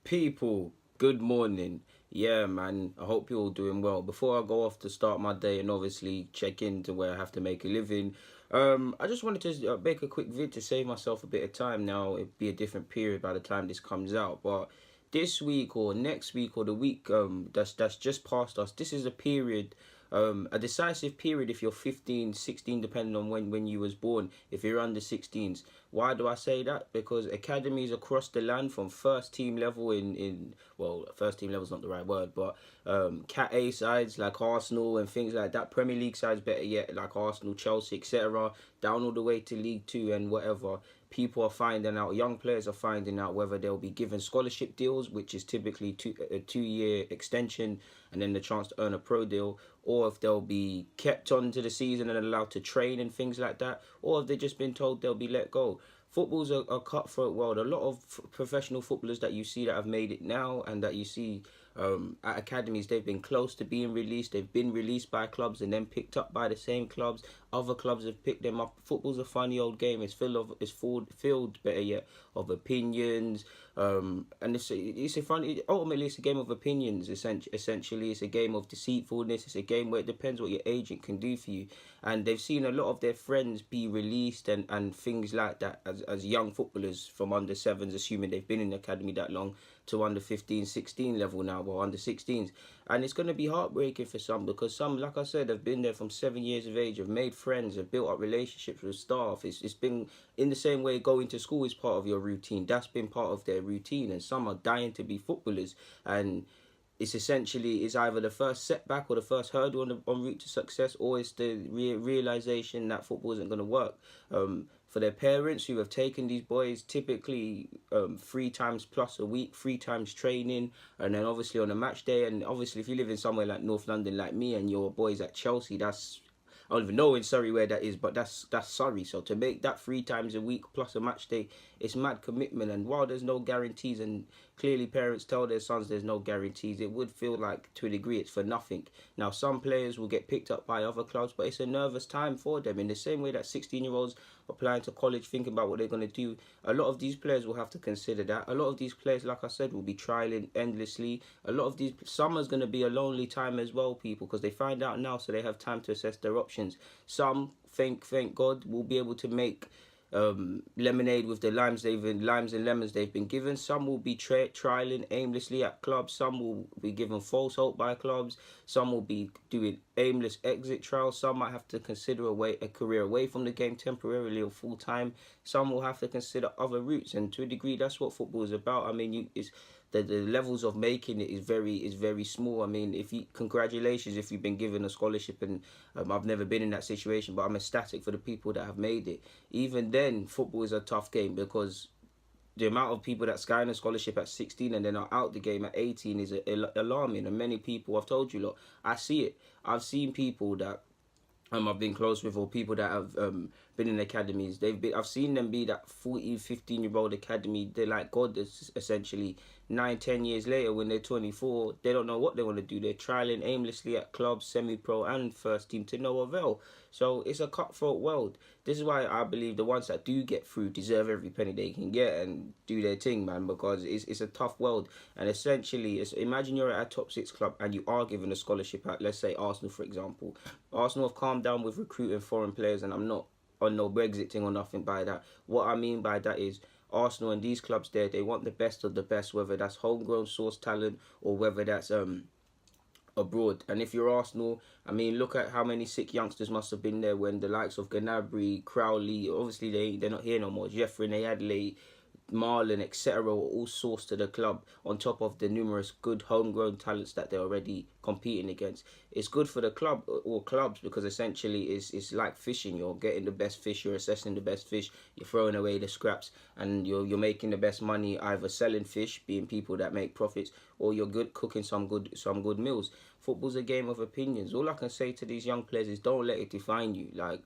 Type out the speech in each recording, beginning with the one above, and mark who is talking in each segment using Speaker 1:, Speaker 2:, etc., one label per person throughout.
Speaker 1: People, good morning. Yeah, man, I hope you're all doing well. Before I go off to start my day and obviously check into where I have to make a living, I just wanted to make a quick vid to save myself a bit of time. Now, it'd be a different period by the time this comes out, but this week or next week or the week that's just past us, this is a period, a decisive period if you're 15, 16, depending on when you was born, if you're under 16s. Why do I say that? Because academies across the land from first team level well, first team level is not the right word, but Cat A sides like Arsenal and things like that, Premier League sides better yet, like Arsenal, Chelsea, etc., down all the way to League Two and whatever. People are finding out, young players are finding out whether they'll be given scholarship deals, which is typically a 2 year extension and then the chance to earn a pro deal, or if they'll be kept on to the season and allowed to train and things like that, or if they've just been told they'll be let go. Football's a cutthroat world. A lot of professional footballers that you see that have made it now and that you see at academies, they've been close to being released. They've been released by clubs and then picked up by the same clubs. Other clubs have picked them up. Football's a funny old game. It's filled better yet of opinions. And it's a funny. Ultimately, it's a game of opinions. Essentially, it's a game of deceitfulness. It's a game where it depends what your agent can do for you. And they've seen a lot of their friends be released and things like that as young footballers from under sevens, assuming they've been in the academy that long, to under 15, 16 level now, or under 16s. And it's going to be heartbreaking for some because some, like I said, have been there from 7 years of age, have made friends, have built up relationships with staff. It's been in the same way going to school is part of your routine. That's been part of their routine. And some are dying to be footballers. And it's either the first setback or the first hurdle on route to success, or it's the realization that football isn't going to work. For their parents who have taken these boys typically 3 times plus a week, 3 times training, and then obviously on a match day. And obviously, if you live in somewhere like North London, like me, and your boys at Chelsea, that's I don't even know in Surrey where that is, but that's Surrey. So to make that 3 times a week plus a match day, it's mad commitment. And while there's no guarantees, and clearly parents tell their sons there's no guarantees, it would feel like to a degree it's for nothing. Now some players will get picked up by other clubs, but it's a nervous time for them. In the same way that 16-year-olds applying to college, thinking about what they're going to do, a lot of these players will have to consider that. A lot of these players, like I said, will be trialing endlessly. A lot of these summer's going to be a lonely time as well, people, because they find out now, so they have time to assess their options. Some, thank God, will be able to make lemonade with the limes and lemons they've been given. Some will be trialing aimlessly at clubs. Some will be given false hope by clubs. Some will be doing aimless exit trials. Some might have to consider a career away from the game temporarily or full time. Some will have to consider other routes, and to a degree, that's what football is about. I mean, it's the levels of making it is very small. I mean, congratulations if you've been given a scholarship, and I've never been in that situation, but I'm ecstatic for the people that have made it. Even then, football is a tough game because the amount of people that sky a scholarship at 16 and then are out the game at 18 is alarming. And many people, I've told you, look, I see it. I've seen people that I've been close with, or people that have been in academies. I've seen them be that 14, 15-year-old academy. They're like God, essentially. 9, 10 years later, when they're 24, they don't know what they want to do. They're trialing aimlessly at clubs, semi-pro and first team to no avail. So it's a cutthroat world. This is why I believe the ones that do get through deserve every penny they can get and do their thing, man, because it's a tough world. And essentially, imagine you're at a top 6 club and you are given a scholarship at, let's say, Arsenal, for example. Arsenal have calmed down with recruiting foreign players, and I'm not on no Brexit thing or nothing by that. What I mean by that is Arsenal and these clubs there, they want the best of the best, whether that's homegrown source talent or whether that's abroad. And if you're Arsenal, I mean, look at how many sick youngsters must have been there when the likes of Gnabry, Crowley, obviously they're not here no more, Jeffrey, Adley, Marlon, etc., were all sourced to the club, on top of the numerous good homegrown talents that they're already competing against. It's good for the club or clubs because essentially it's like fishing. You're getting the best fish, you're assessing the best fish, you're throwing away the scraps, and you're making the best money either selling fish, being people that make profits, or you're good cooking some good meals. Football's a game of opinions. All I can say to these young players is don't let it define you. Like,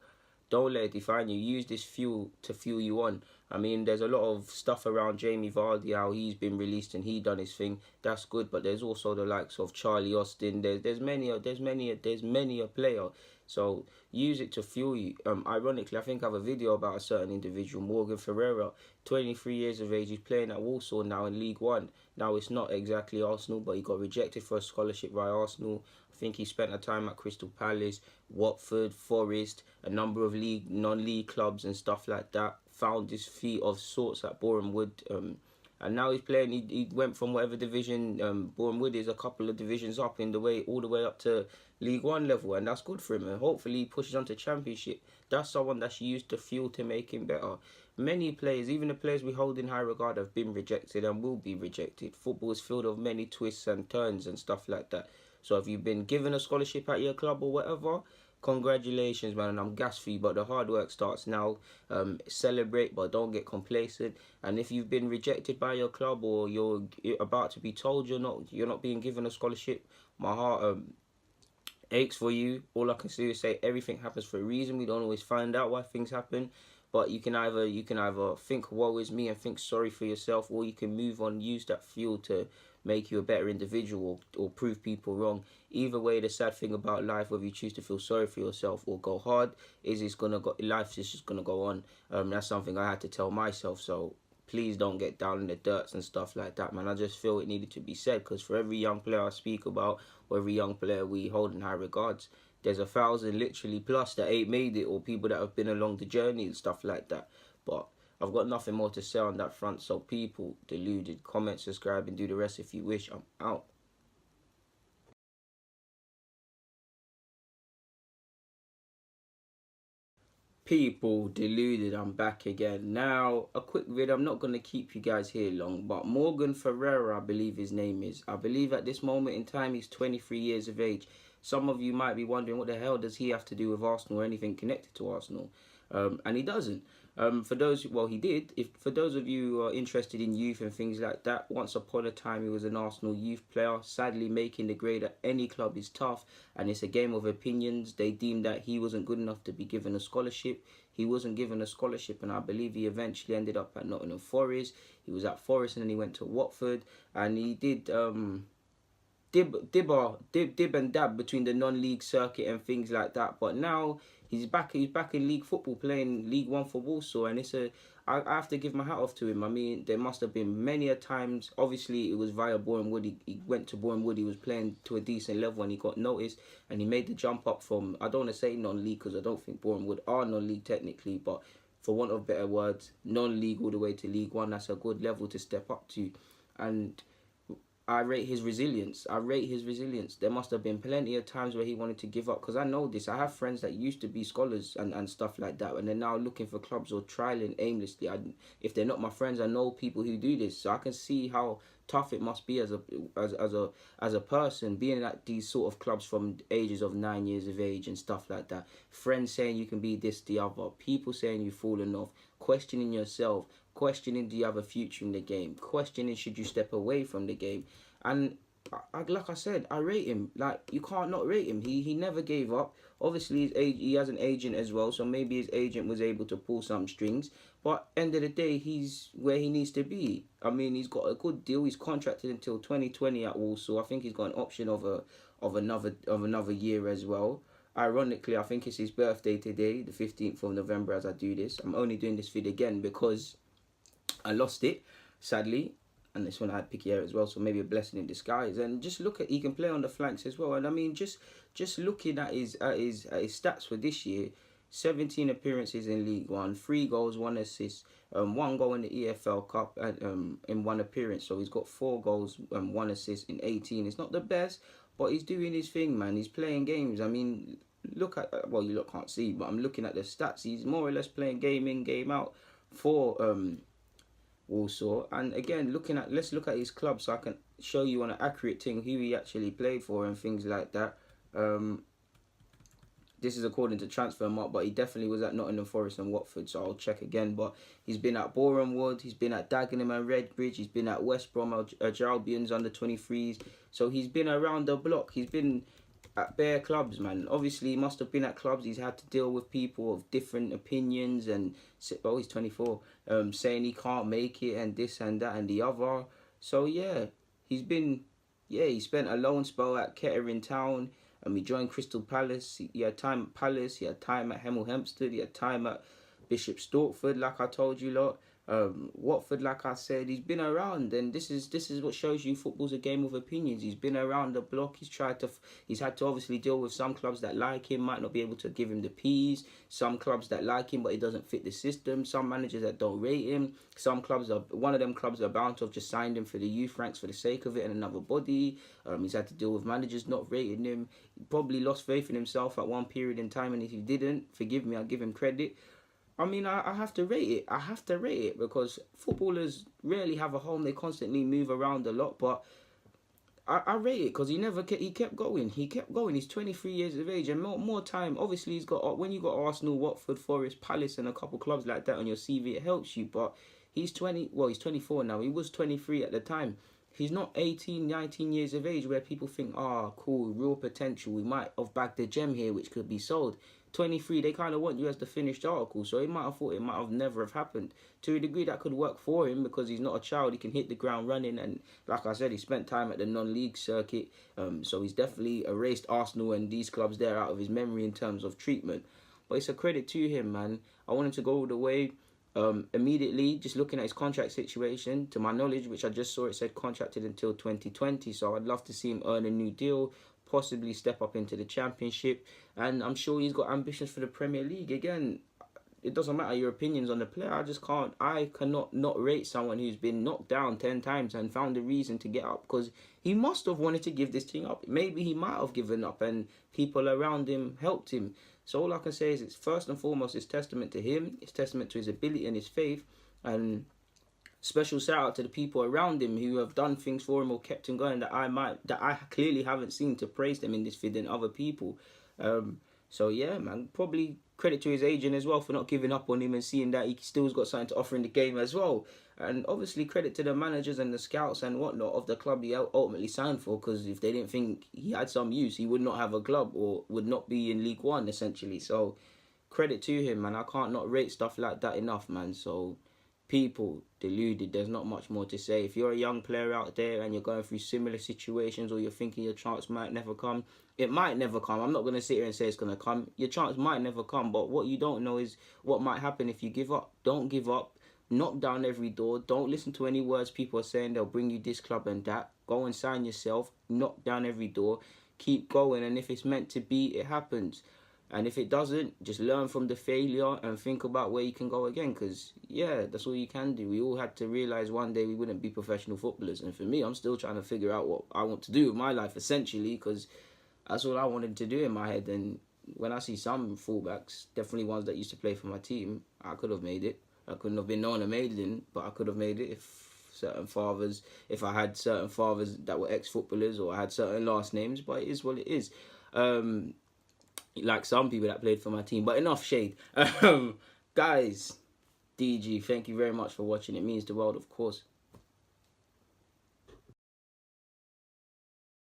Speaker 1: Don't let it define you. Use this fuel to fuel you on. I mean, there's a lot of stuff around Jamie Vardy, how he's been released and he done his thing. That's good, but there's also the likes of Charlie Austin. There's many a player. So use it to fuel you. Ironically, I think I have a video about a certain individual, Morgan Ferreira, 23 years of age. He's playing at Walsall now in League One. Now it's not exactly Arsenal, but he got rejected for a scholarship by Arsenal. I think he spent a time at Crystal Palace, Watford, Forest, a number of non-league clubs and stuff like that. Found his feet of sorts at Boreham Wood, and now he's playing. He went from whatever division Boreham Wood is, a couple of divisions up in the way, all the way up to League One level, and that's good for him. And hopefully he pushes on to Championship. That's someone that's used the fuel to make him better. Many players, even the players we hold in high regard, have been rejected and will be rejected. Football is filled of many twists and turns and stuff like that. So if you've been given a scholarship at your club or whatever, congratulations, man, and I'm gassed for you, but the hard work starts now. Celebrate, but don't get complacent. And if you've been rejected by your club, or you're about to be told you're not being given a scholarship, my heart aches for you. All I can do is say everything happens for a reason. We don't always find out why things happen, but you can either think woe is me and think sorry for yourself, or you can move on, use that fuel to make you a better individual, or prove people wrong. Either way, the sad thing about life, whether you choose to feel sorry for yourself or go hard, is life is just gonna go on. That's something I had to tell myself. So please don't get down in the dirts and stuff like that, man. I just feel it needed to be said, because for every young player I speak about, or every young player we hold in high regards, there's 1,000 literally plus that ain't made it, or people that have been along the journey and stuff like that. But I've got nothing more to say on that front. So people, deluded, comment, subscribe, and do the rest if you wish. I'm out. People, deluded, I'm back again. Now, a quick vid. I'm not going to keep you guys here long, but Morgan Ferreira, I believe his name is. I believe at this moment in time he's 23 years of age. Some of you might be wondering, what the hell does he have to do with Arsenal or anything connected to Arsenal? And he doesn't. For those, well, he did. For those of you who are interested in youth and things like that, once upon a time he was an Arsenal youth player. Sadly, making the grade at any club is tough, and it's a game of opinions. They deemed that he wasn't good enough to be given a scholarship. He wasn't given a scholarship, and I believe he eventually ended up at Nottingham Forest. He was at Forest, and then he went to Watford, and he did dib and dab between the non-league circuit and things like that. But now he's back in league football, playing League One for Walsall, and I have to give my hat off to him. I mean, there must have been many a times. Obviously, it was via Boreham Wood. He went to Boreham Wood. He was playing to a decent level, and he got noticed, and he made the jump up from, I don't want to say non-league, because I don't think Boreham Wood are non-league technically, but for want of better words, non-league all the way to League One. That's a good level to step up to, and I rate his resilience. There must have been plenty of times where he wanted to give up, because I know this. I have friends that used to be scholars and stuff like that, and they're now looking for clubs or trialing aimlessly. If they're not my friends, I know people who do this, so I can see how tough it must be as a person being at these sort of clubs from ages of 9 years of age and stuff like that. Friends saying you can be this, the other. People saying you've fallen off. Questioning yourself. Questioning, do you have a future in the game? Questioning, should you step away from the game? And like I said, I rate him. Like, you can't not rate him. He never gave up. Obviously, he has an agent as well, so maybe his agent was able to pull some strings. But end of the day, he's where he needs to be. I mean, he's got a good deal. He's contracted until 2020 at Walsall. I think he's got an option of another year as well. Ironically, I think it's his birthday today, the 15th of November, as I do this. I'm only doing this vid again because I lost it, sadly, and this one I had picky hair as well, so maybe a blessing in disguise. And just look at, he can play on the flanks as well. And I mean, just looking at his stats for this year, 17 appearances in League One, 3 goals, 1 assist, 1 goal in the EFL Cup, and in 1 appearance. So he's got 4 goals and 1 assist in 18. It's not the best, but he's doing his thing, man. He's playing games. I mean, look at, well, you lot can't see, but I'm looking at the stats. He's more or less playing game in, game out for Walsall. And again, let's look at his club so I can show you on an accurate thing who he actually played for and things like that. This is according to Transfermarkt, but he definitely was at Nottingham Forest and Watford, so I'll check again. But he's been at Boreham Wood, he's been at Dagenham and Redbridge, he's been at West Brom, Albions under 23s. So he's been around the block. He's been at bare clubs, man. Obviously, he must have been at clubs. He's had to deal with people of different opinions and, oh, he's 24, saying he can't make it and this and that and the other. So, yeah, he's been, yeah, he spent a loan spell at Kettering Town. He joined Crystal Palace. He had time at Palace. He had time at Hemel Hempstead. He had time at Bishop Stortford, like I told you lot. Watford, like I said, he's been around, and this is what shows you football's a game of opinions. He's been around the block. He's had to obviously deal with some clubs that like him, might not be able to give him the P's. Some clubs that like him, but he doesn't fit the system. Some managers that don't rate him. Some clubs one of them clubs are bound to have just signed him for the youth ranks for the sake of it and another body. He's had to deal with managers not rating him. He probably lost faith in himself at one period in time, and if he didn't, forgive me, I'll give him credit. I mean, I have to rate it. I have to rate it because footballers rarely have a home. They constantly move around a lot, but I rate it because he kept going. He kept going. He's 23 years of age and more time. Obviously, he's got, when you got Arsenal, Watford, Forest, Palace, and a couple clubs like that on your CV, it helps you. But he's 24 now. He was 23 at the time. He's not 18, 19 years of age where people think, cool, real potential. We might have bagged a gem here which could be sold. 23, they kind of want you as the finished article, so he might have thought it might have never have happened. To a degree, that could work for him because he's not a child. He can hit the ground running, and like I said, he spent time at the non-league circuit, so he's definitely erased Arsenal and these clubs there out of his memory in terms of treatment. But it's a credit to him, man. I want him to go all the way. Immediately, just looking at his contract situation, to my knowledge, which I just saw, it said contracted until 2020, so I'd love to see him earn a new deal, possibly step up into the Championship, and I'm sure he's got ambitions for the Premier League. Again, it doesn't matter your opinions on the player, I cannot not rate someone who's been knocked down 10 times and found a reason to get up, because he must have wanted to give this thing up. Maybe he might have given up and people around him helped him. So all I can say is it's first and foremost, it's testament to him, it's testament to his ability and his faith, and special shout out to the people around him who have done things for him or kept him going that I clearly haven't seen to praise them in this vid than other people. So yeah, man, probably credit to his agent as well for not giving up on him and seeing that he still's got something to offer in the game as well. And obviously credit to the managers and the scouts and whatnot of the club he ultimately signed for, because if they didn't think he had some use, he would not have a club or would not be in League One essentially. So credit to him, man. I can't not rate stuff like that enough, man. So people deluded, there's not much more to say. If you're a young player out there and you're going through similar situations, or you're thinking your chance might never come, it might never come. I'm not going to sit here and say it's going to come. Your chance might never come, but what you don't know is what might happen if you give up. Don't give up. Knock down every door. Don't listen to any words people are saying. They'll bring you this club and that. Go and sign yourself. Knock down every door. Keep going, and if it's meant to be, it happens. And if it doesn't, just learn from the failure and think about where you can go again. Because, yeah, that's all you can do. We all had to realise one day we wouldn't be professional footballers. And for me, I'm still trying to figure out what I want to do with my life, essentially, because that's all I wanted to do in my head. And when I see some fullbacks, definitely ones that used to play for my team, I could have made it. I couldn't have been known a maiden, but I could have made it if I had certain fathers that were ex-footballers, or I had certain last names. But it is what it is. Like some people that played for my team. But enough shade. Guys, DG, thank you very much for watching. It means the world, of course.